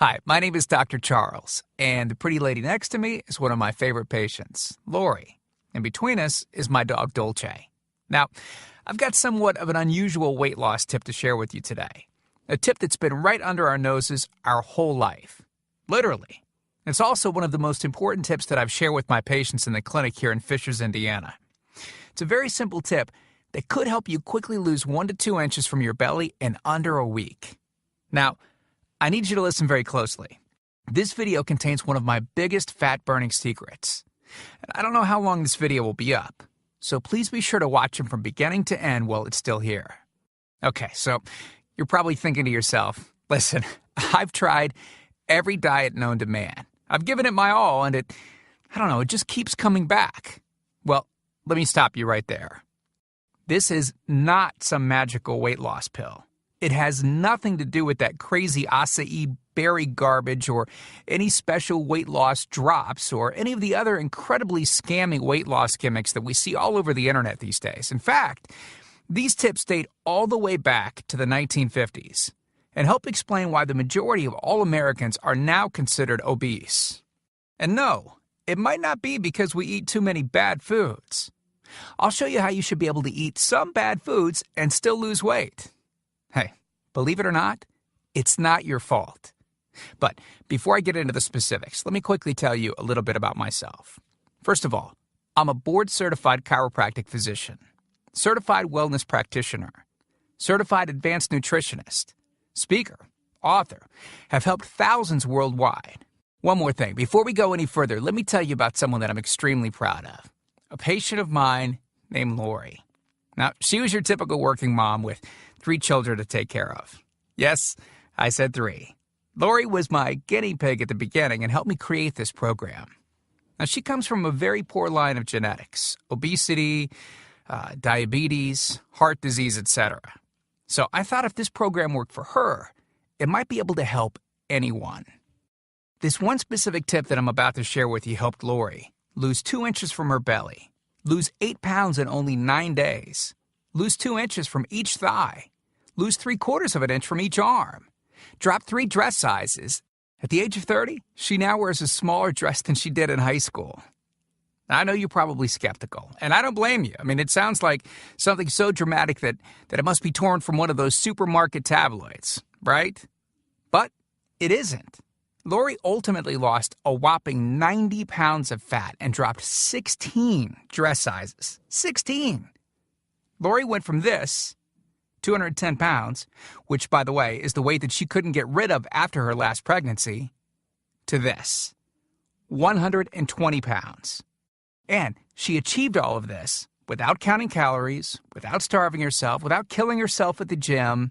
Hi, my name is Dr. Charles, and the pretty lady next to me is one of my favorite patients, Lori. And between us is my dog, Dolce. Now, I've got somewhat of an unusual weight loss tip to share with you today. A tip that's been right under our noses our whole life. Literally. It's also one of the most important tips that I've shared with my patients in the clinic here in Fishers, Indiana. It's a very simple tip that could help you quickly lose 1 to 2 inches from your belly in under a week. Now, I need you to listen very closely. This video contains one of my biggest fat-burning secrets. And I don't know how long this video will be up, so please be sure to watch it from beginning to end while it's still here. Okay, so you're probably thinking to yourself, listen, I've tried every diet known to man. I've given it my all, and it just keeps coming back. Well, let me stop you right there. This is not some magical weight loss pill. It has nothing to do with that crazy acai berry garbage or any special weight loss drops or any of the other incredibly scammy weight loss gimmicks that we see all over the internet these days. In fact, these tips date all the way back to the 1950s and help explain why the majority of all Americans are now considered obese. And no, it might not be because we eat too many bad foods. I'll show you how you should be able to eat some bad foods and still lose weight. Hey, believe it or not, it's not your fault. But before I get into the specifics, let me quickly tell you a little bit about myself. First of all, I'm a board-certified chiropractic physician, certified wellness practitioner, certified advanced nutritionist, speaker, author, have helped thousands worldwide. One more thing, before we go any further, let me tell you about someone that I'm extremely proud of, a patient of mine named Lori. Now, she was your typical working mom with 3 children to take care of. Yes, I said 3. Lori was my guinea pig at the beginning and helped me create this program. Now, she comes from a very poor line of genetics, obesity, diabetes, heart disease, etc. So I thought if this program worked for her, it might be able to help anyone. This one specific tip that I'm about to share with you helped Lori lose 2 inches from her belly, lose 8 pounds in only 9 days, lose 2 inches from each thigh, lose 3/4 of an inch from each arm, drop 3 dress sizes. At the age of 30, she now wears a smaller dress than she did in high school. Now, I know you're probably skeptical, and I don't blame you. I mean, it sounds like something so dramatic that it must be torn from one of those supermarket tabloids, right? But it isn't. Lori ultimately lost a whopping 90 pounds of fat and dropped 16 dress sizes. 16! Lori went from this, 210 pounds, which, by the way, is the weight that she couldn't get rid of after her last pregnancy, to this, 120 pounds. And she achieved all of this without counting calories, without starving herself, without killing herself at the gym,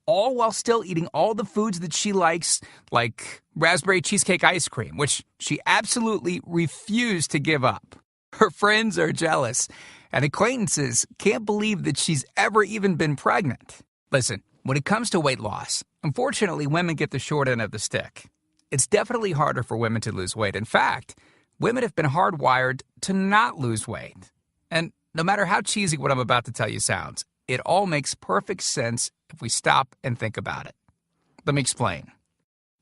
all while still eating all the foods that she likes, like raspberry cheesecake ice cream, which she absolutely refused to give up. Her friends are jealous, and acquaintances can't believe that she's ever even been pregnant. Listen, when it comes to weight loss, unfortunately, women get the short end of the stick. It's definitely harder for women to lose weight. In fact, women have been hardwired to not lose weight. And no matter how cheesy what I'm about to tell you sounds, it all makes perfect sense if we stop and think about it. Let me explain.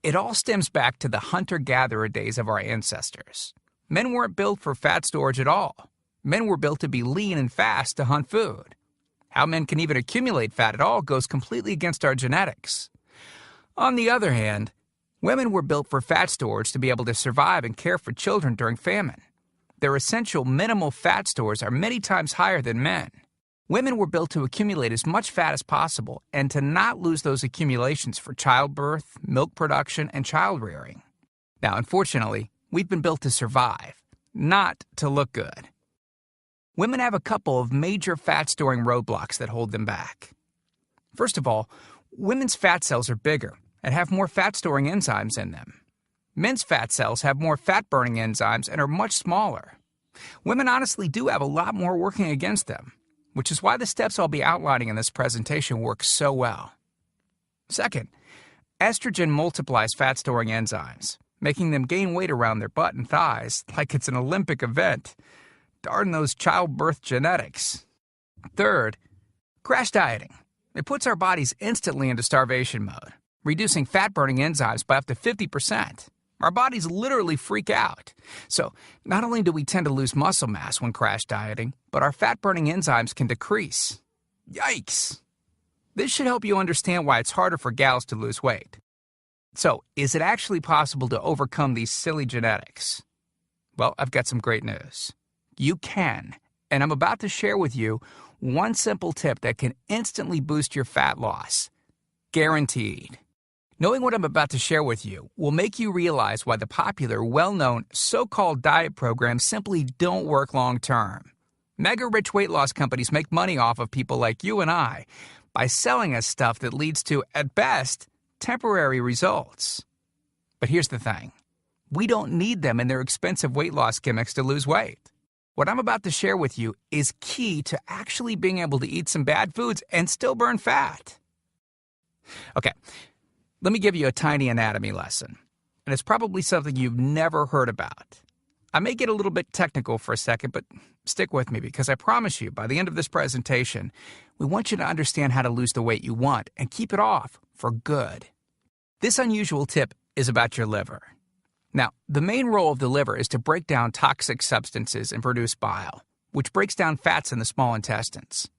It all stems back to the hunter-gatherer days of our ancestors. Men weren't built for fat storage at all. Men were built to be lean and fast to hunt food. How men can even accumulate fat at all goes completely against our genetics. On the other hand, women were built for fat storage to be able to survive and care for children during famine. Their essential minimal fat stores are many times higher than men. Women were built to accumulate as much fat as possible and to not lose those accumulations for childbirth, milk production, and child rearing. Now, unfortunately, we've been built to survive, not to look good. Women have a couple of major fat-storing roadblocks that hold them back. First of all, women's fat cells are bigger and have more fat-storing enzymes in them. Men's fat cells have more fat-burning enzymes and are much smaller. Women honestly do have a lot more working against them, which is why the steps I'll be outlining in this presentation work so well. Second, estrogen multiplies fat-storing enzymes, making them gain weight around their butt and thighs like it's an Olympic event. Darn those childbirth genetics. Third, crash dieting. It puts our bodies instantly into starvation mode, reducing fat-burning enzymes by up to 50%. Our bodies literally freak out. So, not only do we tend to lose muscle mass when crash dieting, but our fat-burning enzymes can decrease. Yikes! This should help you understand why it's harder for gals to lose weight. So, is it actually possible to overcome these silly genetics? Well, I've got some great news. You can, and I'm about to share with you one simple tip that can instantly boost your fat loss. Guaranteed. Knowing what I'm about to share with you will make you realize why the popular, well-known, so-called diet programs simply don't work long-term. Mega-rich weight loss companies make money off of people like you and I by selling us stuff that leads to, at best, temporary results. But here's the thing. We don't need them in their expensive weight loss gimmicks to lose weight. What I'm about to share with you is key to actually being able to eat some bad foods and still burn fat. Okay, let me give you a tiny anatomy lesson, and it's probably something you've never heard about. I may get a little bit technical for a second, but stick with me because I promise you, by the end of this presentation, we want you to understand how to lose the weight you want and keep it off for good. This unusual tip is about your liver. Now, the main role of the liver is to break down toxic substances and produce bile, which breaks down fats in the small intestines.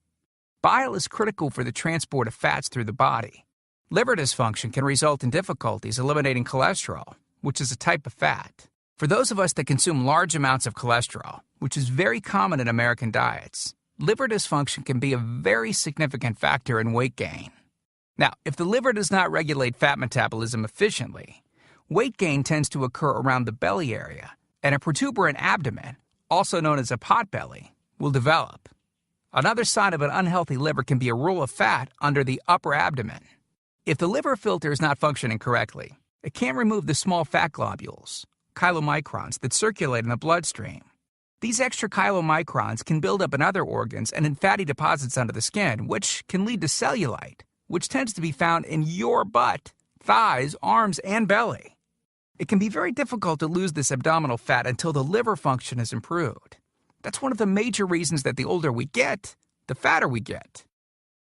Bile is critical for the transport of fats through the body. Liver dysfunction can result in difficulties eliminating cholesterol, which is a type of fat. For those of us that consume large amounts of cholesterol, which is very common in American diets, liver dysfunction can be a very significant factor in weight gain. Now, if the liver does not regulate fat metabolism efficiently, weight gain tends to occur around the belly area, and a protuberant abdomen, also known as a potbelly, will develop. Another sign of an unhealthy liver can be a roll of fat under the upper abdomen. If the liver filter is not functioning correctly, it can't remove the small fat globules, chylomicrons, that circulate in the bloodstream. These extra chylomicrons can build up in other organs and in fatty deposits under the skin, which can lead to cellulite, which tends to be found in your butt, thighs, arms, and belly. It can be very difficult to lose this abdominal fat until the liver function is improved. That's one of the major reasons that the older we get, the fatter we get.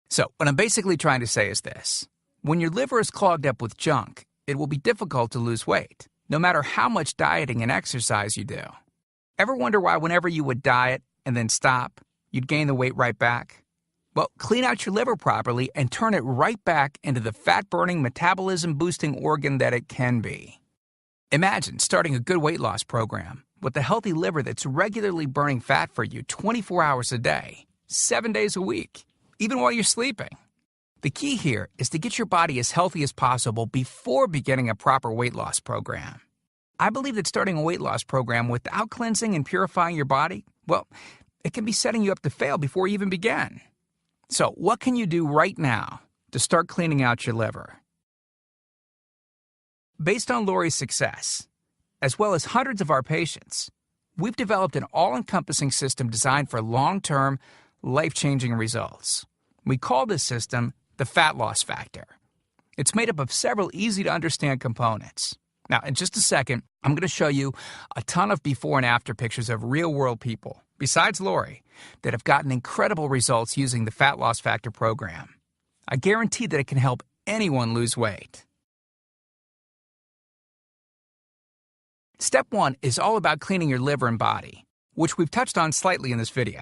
So, what I'm basically trying to say is this. When your liver is clogged up with junk, it will be difficult to lose weight, no matter how much dieting and exercise you do. Ever wonder why whenever you would diet and then stop, you'd gain the weight right back? Well, clean out your liver properly and turn it right back into the fat-burning, metabolism-boosting organ that it can be. Imagine starting a good weight loss program with a healthy liver that's regularly burning fat for you 24 hours a day, 7 days a week, even while you're sleeping. The key here is to get your body as healthy as possible before beginning a proper weight loss program. I believe that starting a weight loss program without cleansing and purifying your body, well, it can be setting you up to fail before you even begin. So, what can you do right now to start cleaning out your liver? Based on Lori's success, as well as hundreds of our patients, we've developed an all-encompassing system designed for long-term, life-changing results. We call this system the Fat Loss Factor. It's made up of several easy-to-understand components. Now, in just a second, I'm going to show you a ton of before and after pictures of real-world people, besides Lori, that have gotten incredible results using the Fat Loss Factor program. I guarantee that it can help anyone lose weight. Step 1 is all about cleaning your liver and body, which we've touched on slightly in this video.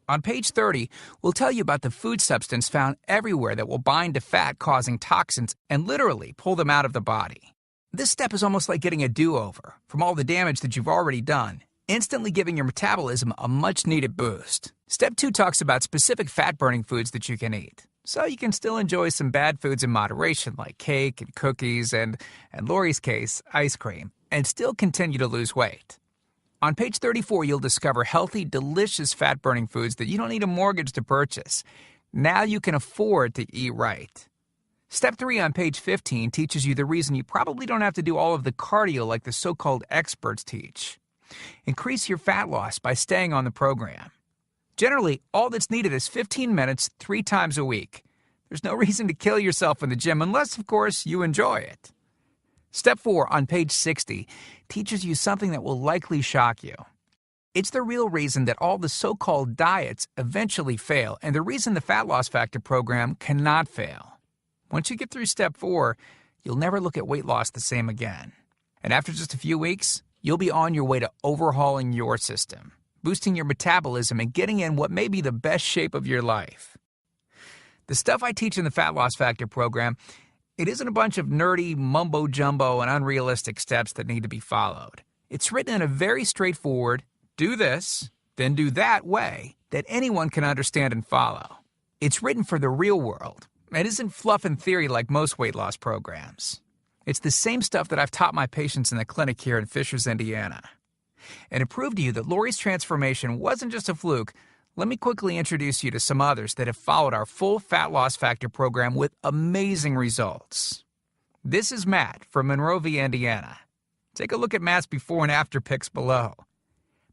On page 30, we'll tell you about the food substance found everywhere that will bind to fat, causing toxins and literally pull them out of the body. This step is almost like getting a do-over from all the damage that you've already done, instantly giving your metabolism a much-needed boost. Step 2 talks about specific fat-burning foods that you can eat, so you can still enjoy some bad foods in moderation like cake and cookies and, in Lori's case, ice cream, and still continue to lose weight. On page 34, you'll discover healthy, delicious fat-burning foods that you don't need a mortgage to purchase. Now you can afford to eat right. Step 3 on page 15 teaches you the reason you probably don't have to do all of the cardio like the so-called experts teach. Increase your fat loss by staying on the program. Generally, all that's needed is 15 minutes 3 times a week. There's no reason to kill yourself in the gym unless, of course, you enjoy it. Step 4 on page 60 teaches you something that will likely shock you. It's the real reason that all the so-called diets eventually fail and the reason the Fat Loss Factor program cannot fail. Once you get through step 4, you'll never look at weight loss the same again. And after just a few weeks, you'll be on your way to overhauling your system, boosting your metabolism, and getting in what may be the best shape of your life. The stuff I teach in the Fat Loss Factor program, it isn't a bunch of nerdy mumbo-jumbo and unrealistic steps that need to be followed. It's written in a very straightforward, do this, then do that way that anyone can understand and follow. It's written for the real world. It isn't fluff and theory like most weight loss programs. It's the same stuff that I've taught my patients in the clinic here in Fishers, Indiana. And to prove to you that Lori's transformation wasn't just a fluke, let me quickly introduce you to some others that have followed our full Fat Loss Factor program with amazing results. This is Matt from Monrovia, Indiana. Take a look at Matt's before and after pics below.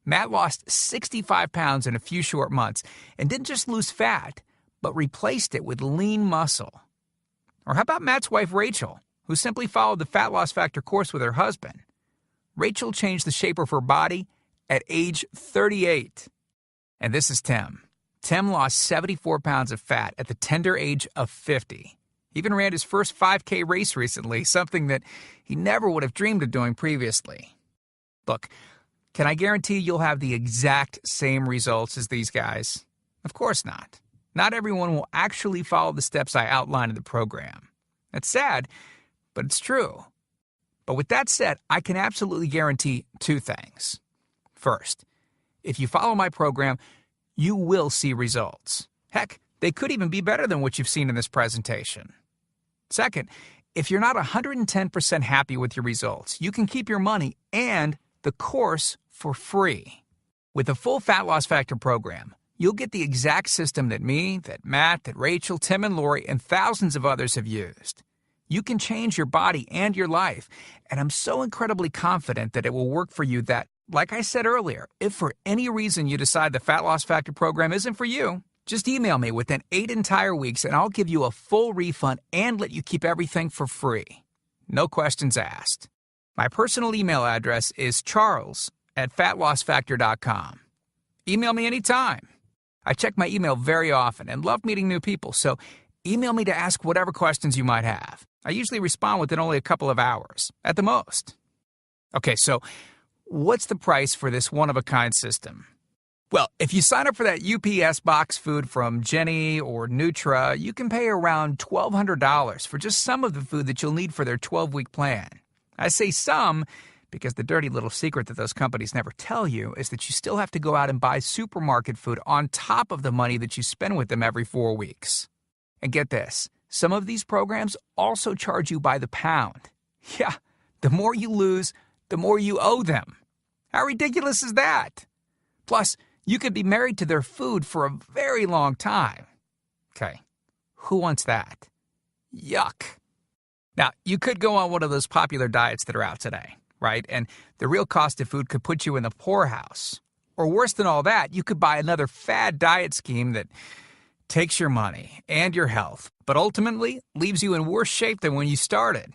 Matt lost 65 pounds in a few short months and didn't just lose fat, but replaced it with lean muscle. Or how about Matt's wife, Rachel, who simply followed the Fat Loss Factor course with her husband? Rachel changed the shape of her body at age 38. And this is Tim. Tim lost 74 pounds of fat at the tender age of 50. He even ran his first 5K race recently, something that he never would have dreamed of doing previously. Look, can I guarantee you'll have the exact same results as these guys? Of course not. Not everyone will actually follow the steps I outline in the program. It's sad, but it's true. But with that said, I can absolutely guarantee two things. First, if you follow my program, you will see results. Heck, they could even be better than what you've seen in this presentation. Second, if you're not 110% happy with your results, you can keep your money and the course for free. With the full Fat Loss Factor program, you'll get the exact system that me, that Matt, that Rachel, Tim, and Lori, and thousands of others have used. You can change your body and your life, and I'm so incredibly confident that it will work for you that, like I said earlier, if for any reason you decide the Fat Loss Factor program isn't for you, just email me within 8 entire weeks and I'll give you a full refund and let you keep everything for free. No questions asked. My personal email address is charles@fatlossfactor.com. Email me anytime. I check my email very often and love meeting new people, so email me to ask whatever questions you might have. I usually respond within only a couple of hours, at the most. Okay, so what's the price for this one-of-a-kind system? Well, if you sign up for that UPS box food from Jenny or Nutra, you can pay around $1,200 for just some of the food that you'll need for their 12-week plan. I say some because the dirty little secret that those companies never tell you is that you still have to go out and buy supermarket food on top of the money that you spend with them every 4 weeks. And get this, some of these programs also charge you by the pound. Yeah, the more you lose, the more you owe them. How ridiculous is that? Plus, you could be married to their food for a very long time. Okay, who wants that? Yuck. Now, you could go on one of those popular diets that are out today, right? And the real cost of food could put you in the poorhouse. Or worse than all that, you could buy another fad diet scheme that takes your money and your health, but ultimately leaves you in worse shape than when you started.